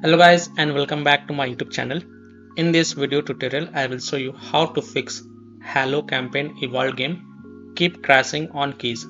Hello guys and welcome back to my YouTube channel. In this video tutorial I will show you how to fix Halo campaign evolved game keep crashing on keys.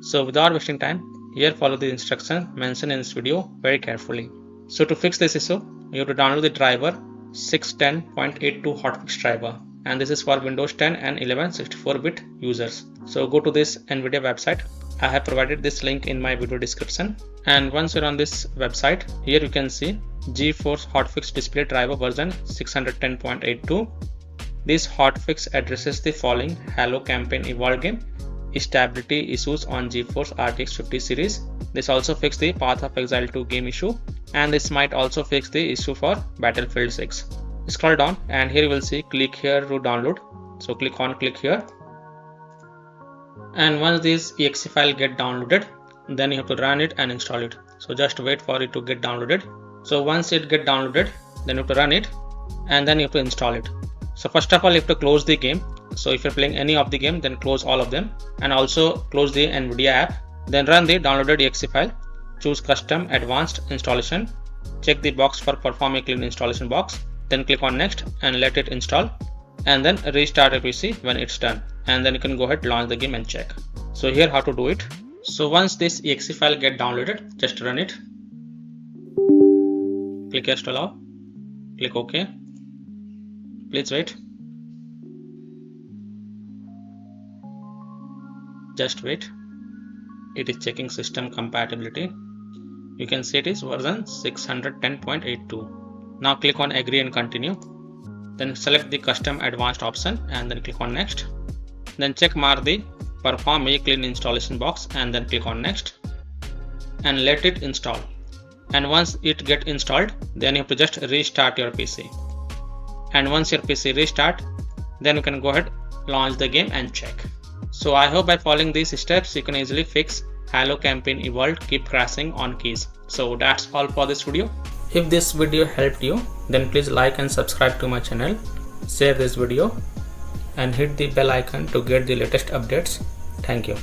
So without wasting time, here follow the instructions mentioned in this video very carefully. So to fix this issue, you have to download the driver 610.82 hotfix driver, and this is for Windows 10 and 11 64-bit users. So go to this NVIDIA website. I have provided this link in my video description, and once you're on this website, here you can see GeForce hotfix display driver version 610.82. This hotfix addresses the following Halo campaign evolved game stability issues on GeForce RTX 50 series. This also fixes the Path of Exile 2 game issue, and this might also fix the issue for Battlefield 6. Scroll down and here you will see click here to download. So click here, and once this exe file get downloaded, then you have to run it and install it. So just wait for it to get downloaded. So once it get downloaded, then you have to run it and then you have to install it. So first of all, you have to close the game. So if you're playing any of the game, then close all of them, and also close the NVIDIA app. Then run the downloaded exe file. Choose custom advanced installation. Check the box for perform a clean installation box. Then click on next and let it install, and then restart your PC when it's done, and then you can go ahead, launch the game and check. So here how to do it. So once this exe file get downloaded, just run it. Click yes to allow. Click OK. Please wait. Just wait. It is checking system compatibility. You can see it is version 610.82. Now click on agree and continue. Then select the custom advanced option and then click on next. Then check mark the perform a clean installation box and then click on next and let it install. And once it get installed, then you have to just restart your PC. And once your PC restart, then you can go ahead, launch the game and check. So I hope by following these steps you can easily fix Halo campaign evolved keep crashing on keys. So that's all for this video. If this video helped you, then please like and subscribe to my channel, share this video and hit the bell icon to get the latest updates. Thank you.